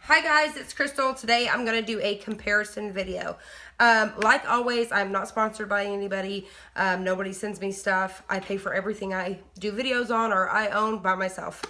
Hi guys, it's Crystal. Today I'm going to do a comparison video. Like always, I'm not sponsored by anybody. Nobody sends me stuff. I pay for everything I do videos on or I own by myself.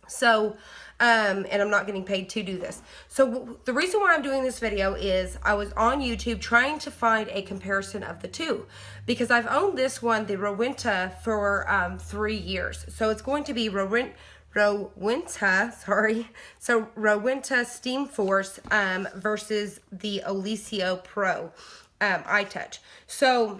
So, and I'm not getting paid to do this. So the reason why I'm doing this video is I was on YouTube trying to find a comparison of the two. Because I've owned this one, the Rowenta, for 3 years. So it's going to be Rowenta, so Rowenta Steam Force versus the Oliso Pro iTouch. So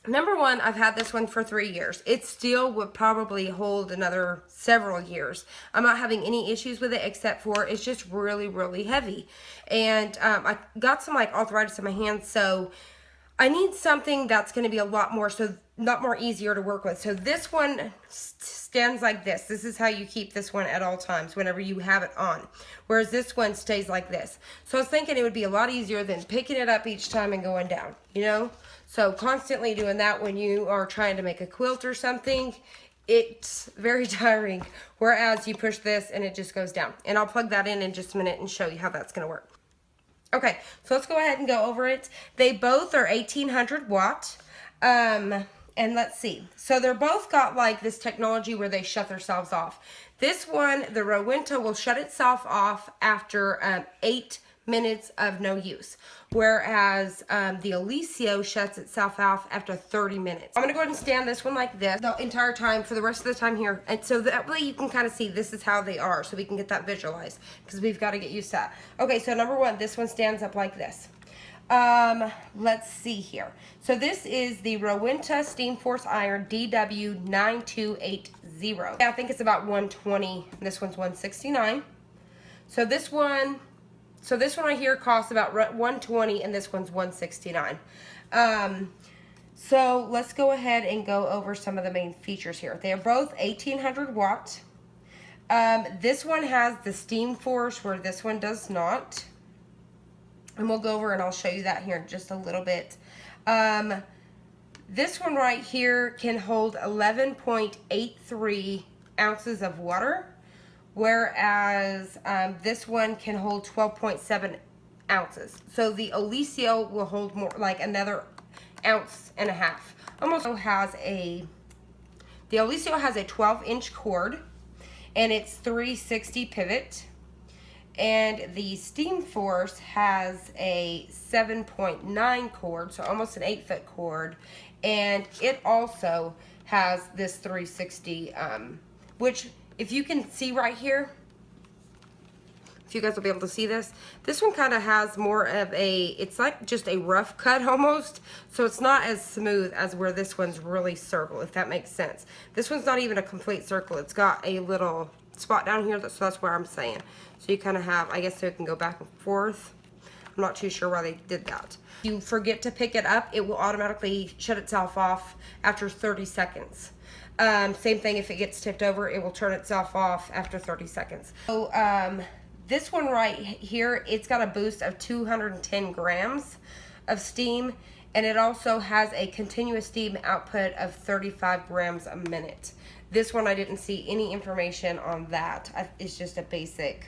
number one, I've had this one for 3 years. It still would probably hold another several years. I'm not having any issues with it except for it's just really, really heavy. And I got some like arthritis in my hands, so I need something that's going to be a lot more easier to work with. So this one stands like this. This is how you keep this one at all times whenever you have it on. Whereas this one stays like this. So I was thinking it would be a lot easier than picking it up each time and going down, you know? So constantly doing that when you are trying to make a quilt or something, it's very tiring. Whereas you push this and it just goes down. And I'll plug that in just a minute and show you how that's going to work. Okay, so let's go ahead and go over it. They both are 1800 watt. And let's see. So they're both got like this technology where they shut themselves off. This one, the Rowenta, will shut itself off after 8 minutes of no use. Whereas the Oliso shuts itself off after 30 minutes. I'm going to go ahead and stand this one like this the entire time for the rest of the time here. And so that way you can kind of see this is how they are. So we can get that visualized. Because we've got to get used to that. Okay, so number one, this one stands up like this. Let's see here. So this is the Rowenta Steam Force Iron DW9280. I think it's about 120. This one's 169. So this one right here costs about 120 and this one's 169. So let's go ahead and go over some of the main features here. They are both 1800 watt. This one has the steam force where this one does not. And we'll go over and I'll show you that here in just a little bit. This one right here can hold 11.83 ounces of water, whereas this one can hold 12.7 ounces. So the Oliso will hold more, like another ounce and a half. The Oliso has a 12-inch cord, and it's 360 pivot. And the Steam Force has a 7.9 cord, so almost an 8-foot cord. And it also has this 360, which if you can see right here, if you guys will be able to see this, this one kind of has more of it's like just a rough cut almost. So it's not as smooth as where this one's really circle, if that makes sense. This one's not even a complete circle. It's got a little spot down here, so that's where I'm saying. So you kind of have, I guess so it can go back and forth. I'm not too sure why they did that. If you forget to pick it up, it will automatically shut itself off after 30 seconds. Same thing if it gets tipped over, it will turn itself off after 30 seconds. So this one right here, it's got a boost of 210 grams of steam, and it also has a continuous steam output of 35 grams a minute. This one I didn't see any information on that. It's just a basic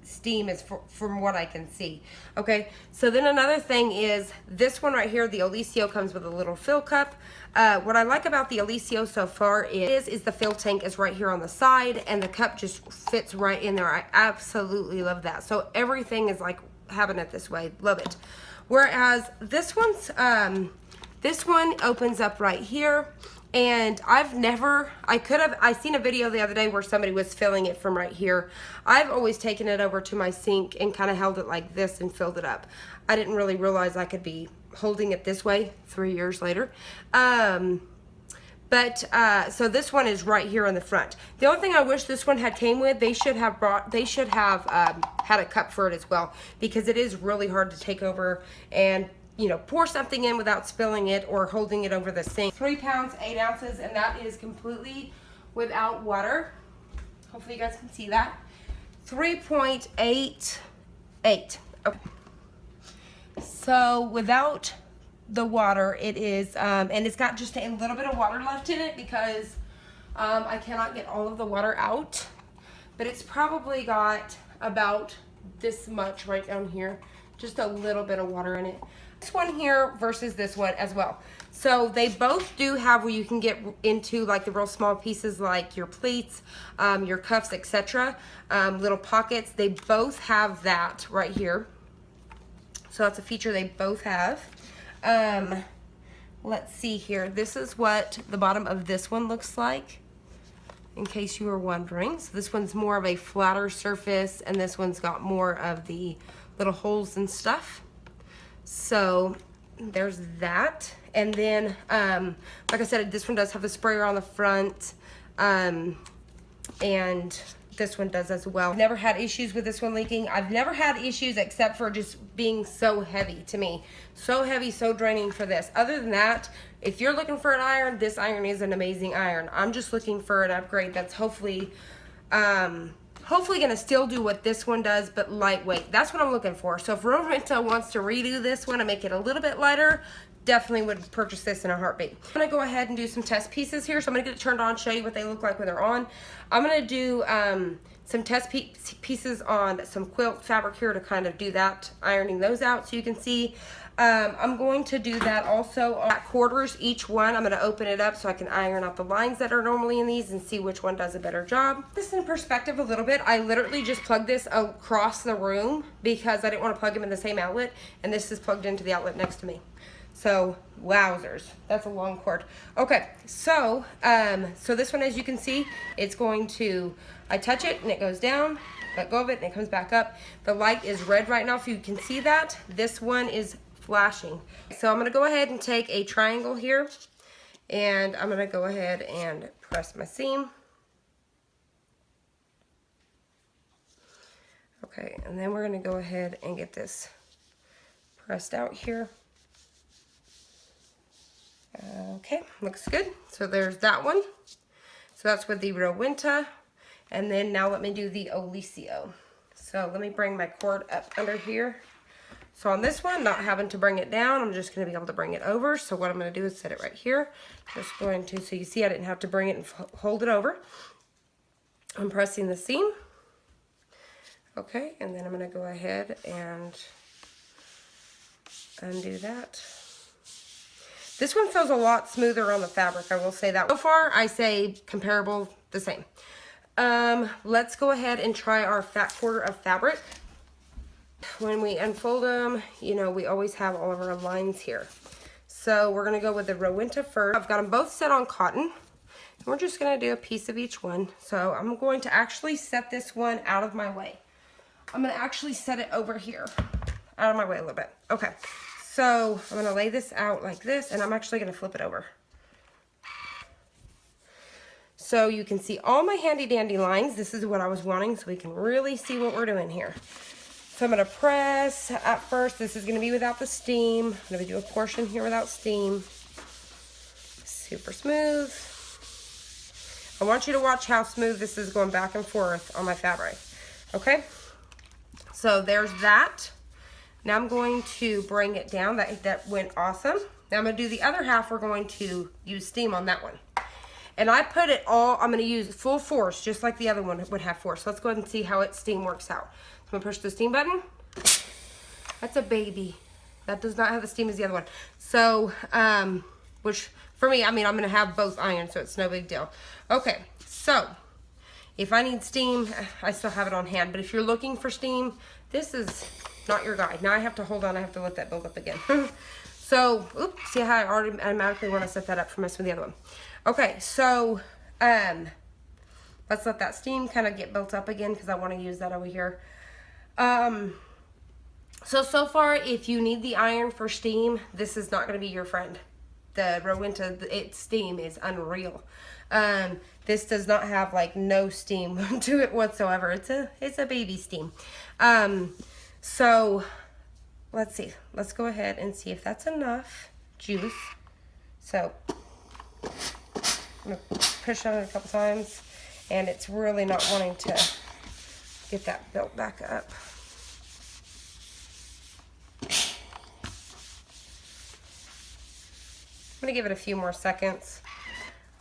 steam is from what I can see. Okay, so then another thing is this one right here, the Oliso, comes with a little fill cup. What I like about the Oliso so far is the fill tank is right here on the side, and the cup just fits right in there. I absolutely love that. So everything is like having it this way. Love it. Whereas this one opens up right here. And I seen a video the other day where somebody was filling it from right here. I've always taken it over to my sink and kind of held it like this and filled it up. I didn't really realize I could be holding it this way 3 years later. So this one is right here in the front. The only thing I wish this one had came with, they should have had a cup for it as well, because it is really hard to take over and, you know, pour something in without spilling it or holding it over the sink. 3 pounds, 8 ounces, and that is completely without water. Hopefully you guys can see that. 3.88. Okay. So without the water, it is, and it's got just a little bit of water left in it because I cannot get all of the water out. But it's probably got about this much right down here. Just a little bit of water in it. This one here versus this one as well. So they both do have where you can get into like the real small pieces like your pleats, your cuffs, etc. Little pockets. They both have that right here. So that's a feature they both have. Let's see here. This is what the bottom of this one looks like, in case you were wondering. So this one's more of a flatter surface, and this one's got more of the little holes and stuff. So there's that. And then, like I said, this one does have the sprayer on the front, and this one does as well. I've never had issues with this one leaking. I've never had issues except for just being so heavy to me. So heavy, so draining for this. Other than that, if you're looking for an iron, this iron is an amazing iron. I'm just looking for an upgrade that's hopefully gonna still do what this one does, but lightweight. That's what I'm looking for. So if Rowenta wants to redo this one and make it a little bit lighter, definitely would purchase this in a heartbeat. I'm gonna go ahead and do some test pieces here. So I'm gonna get it turned on, show you what they look like when they're on. I'm gonna do some test pieces on some quilt fabric here to kind of do that, ironing those out so you can see. I'm going to do that also on quarters each one. I'm going to open it up so I can iron out the lines that are normally in these and see which one does a better job. This in perspective a little bit. I literally just plugged this across the room because I didn't want to plug them in the same outlet, and this is plugged into the outlet next to me. So wowzers, that's a long cord. Okay, so so this one, as you can see, it's going to, I touch it and it goes down, let go of it and it comes back up. The light is red right now, if you can see that. This one is flashing. So I'm gonna go ahead and take a triangle here, and I'm gonna go ahead and press my seam. Okay, and then we're gonna go ahead and get this pressed out here. Okay, looks good. So there's that one. So that's with the Rowenta. And then now let me do the Oliso. So let me bring my cord up under here. So on this one, not having to bring it down, I'm just going to be able to bring it over. So what I'm going to do is set it right here. Just going to, so you see I didn't have to bring it and hold it over. I'm pressing the seam. Okay, and then I'm going to go ahead and undo that. This one feels a lot smoother on the fabric, I will say that. So far, I say comparable, the same. Let's go ahead and try our fat quarter of fabric. When we unfold them, you know, we always have all of our lines here. So we're gonna go with the Rowenta first. I've got them both set on cotton. And we're just gonna do a piece of each one. So I'm going to actually set this one out of my way. I'm gonna actually set it over here, out of my way a little bit. Okay. So I'm gonna lay this out like this, and I'm actually gonna flip it over. So you can see all my handy dandy lines. This is what I was wanting, so we can really see what we're doing here. So I'm gonna press at first. This is gonna be without the steam. I'm gonna do a portion here without steam. Super smooth. I want you to watch how smooth this is going back and forth on my fabric. Okay, so there's that. Now I'm going to bring it down. That went awesome. Now I'm going to do the other half. We're going to use steam on that one. And I put it all, I'm going to use full force, just like the other one would have force. So let's go ahead and see how its steam works out. So I'm going to push the steam button. That's a baby. That does not have the steam as the other one. So, which for me, I mean, I'm going to have both irons, so it's no big deal. Okay, so if I need steam, I still have it on hand. But if you're looking for steam, this is not your guide. Now I have to hold on. I have to let that build up again. So, oops, see how I automatically want to set that up for messing with the other one. Okay, so let's let that steam kind of get built up again because I want to use that over here. So far, if you need the iron for steam, this is not going to be your friend. The Rowenta, its steam is unreal. This does not have like no steam to it whatsoever. It's a baby steam. So let's see. Let's go ahead and see if that's enough juice. So I'm gonna push on it a couple times, and it's really not wanting to get that built back up. I'm gonna give it a few more seconds.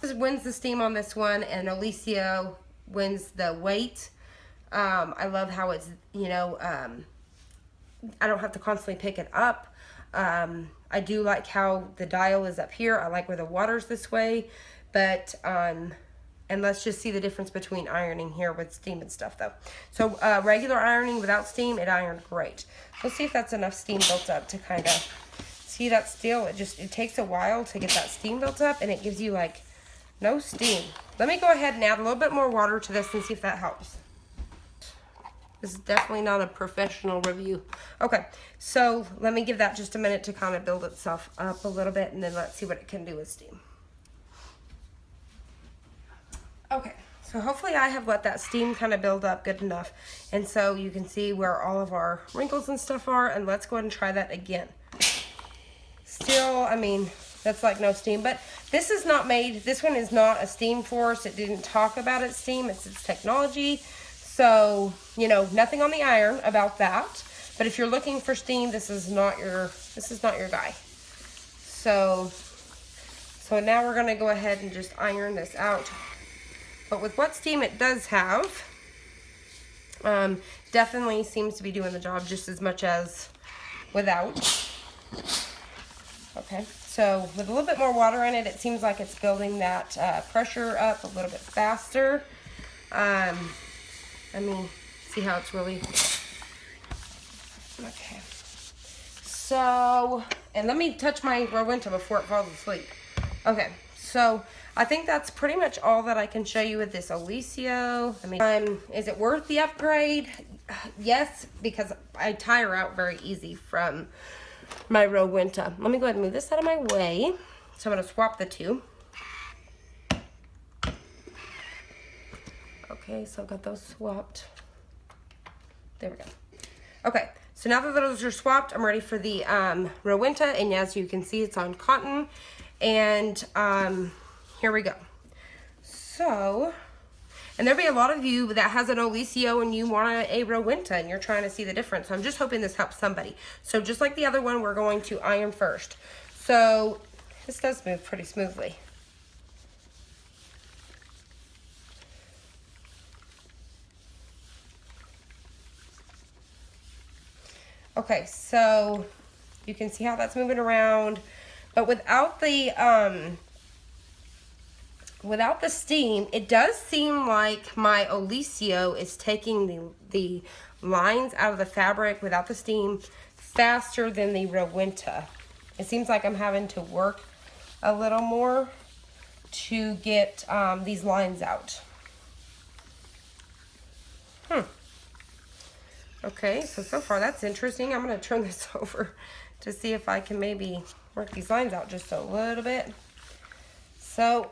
This wins the steam on this one, and Oliso wins the weight. I love how it's, you know, I don't have to constantly pick it up. I do like how the dial is up here. I like where the water's this way, but, and let's just see the difference between ironing here with steam and stuff though. So regular ironing without steam, it ironed great. Let's see if that's enough steam built up to kind of see that still. It takes a while to get that steam built up, and it gives you like no steam. Let me go ahead and add a little bit more water to this and see if that helps. This is definitely not a professional review. Okay, so let me give that just a minute to kind of build itself up a little bit, and then let's see what it can do with steam. Okay, so hopefully I have let that steam kind of build up good enough. And so you can see where all of our wrinkles and stuff are, and let's go ahead and try that again. Still, I mean, that's like no steam, but this is not made, this one is not a steam force. It didn't talk about its steam, it's its technology. So, you know, nothing on the iron about that. But if you're looking for steam, this is not your guy. So now we're gonna go ahead and just iron this out. But with what steam it does have, definitely seems to be doing the job just as much as without. Okay, so with a little bit more water in it, it seems like it's building that pressure up a little bit faster. I mean, see how it's really, okay. So, and let me touch my Rowenta before it falls asleep. Okay, so I think that's pretty much all that I can show you with this Oliso. I mean, is it worth the upgrade? Yes, because I tire out very easy from my Rowenta. Let me go ahead and move this out of my way. So I'm going to swap the two. Okay, so I've got those swapped. There we go. Okay, so now that those are swapped, I'm ready for the Rowenta, and as you can see, it's on cotton. And here we go. So, and there'll be a lot of you that has an Oliso and you want a Rowenta and you're trying to see the difference. So I'm just hoping this helps somebody. So just like the other one, we're going to iron first. So this does move pretty smoothly. Okay, so you can see how that's moving around, but without the steam, it does seem like my Oliso is taking the lines out of the fabric without the steam faster than the Rowenta. It seems like I'm having to work a little more to get these lines out. Okay, so far that's interesting. I'm going to turn this over to see if I can maybe work these lines out just a little bit. So,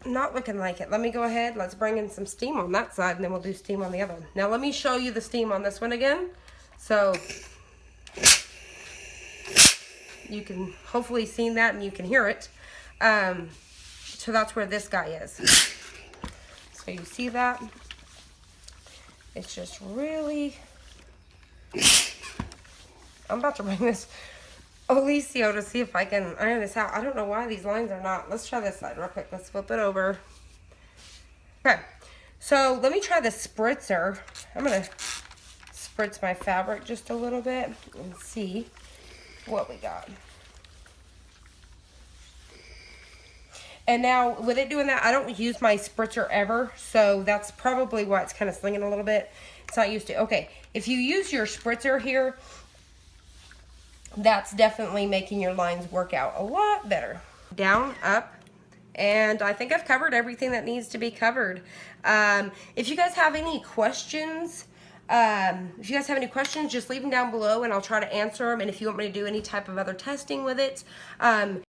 not looking like it. Let me go ahead. Let's bring in some steam on that side, and then we'll do steam on the other one. Now, let me show you the steam on this one again. So, you can hopefully see that and you can hear it. So, that's where this guy is. So, you see that? It's just really... I'm about to bring this Oliso to see if I can iron this out. I don't know why these lines are not. Let's try this side real quick. Let's flip it over. Okay, so let me try the spritzer. I'm going to spritz my fabric just a little bit and see what we got. And now, with it doing that, I don't use my spritzer ever, so that's probably why it's kind of slinging a little bit. It's not used to. Okay, if you use your spritzer here, that's definitely making your lines work out a lot better. Down, up, and I think I've covered everything that needs to be covered. If you guys have any questions, just leave them down below and I'll try to answer them. And if you want me to do any type of other testing with it,